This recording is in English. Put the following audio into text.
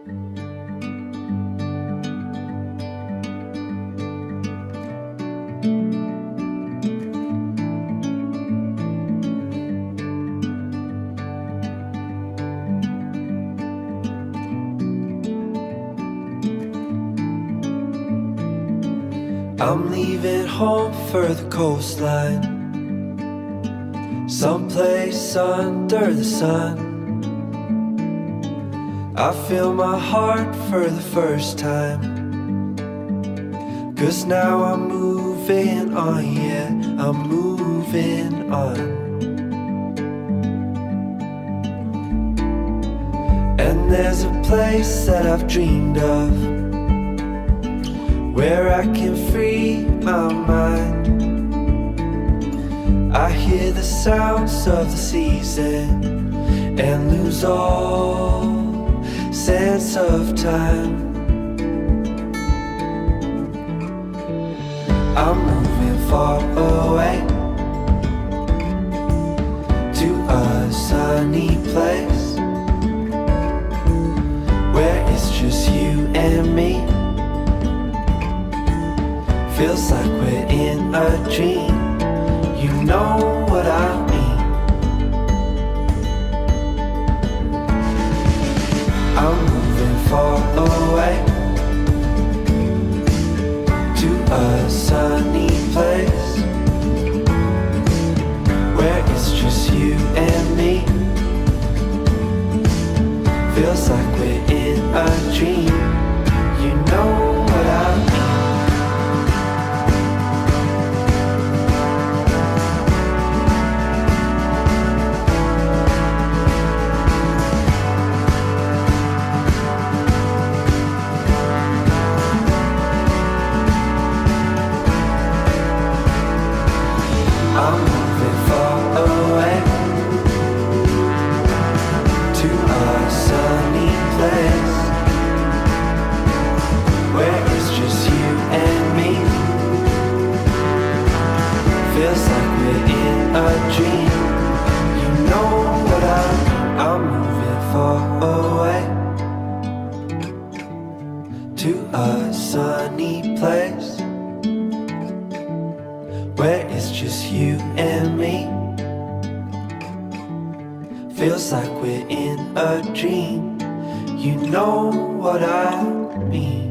I'm leaving home for the coastline, someplace under the sun. I feel my heart for the first time, 'cause now I'm moving on, yeah, I'm moving on. And there's a place that I've dreamed of, where I can free my mind. I hear the sounds of the season and lose all sense of time. I'm moving far away to a sunny place where it's just you and me. Feels like we're in a dream, you know what I mean. I'm moving far away to a sunny place where it's just you and me. Feels like we're in a dream, you know what I mean. I'm moving far away to a sunny place where it's just you and me. Feels like we're in a dream, you know what I mean. I'm moving far away to a sunny place where it's just you and me. Feels like we're in a dream, you know what I mean.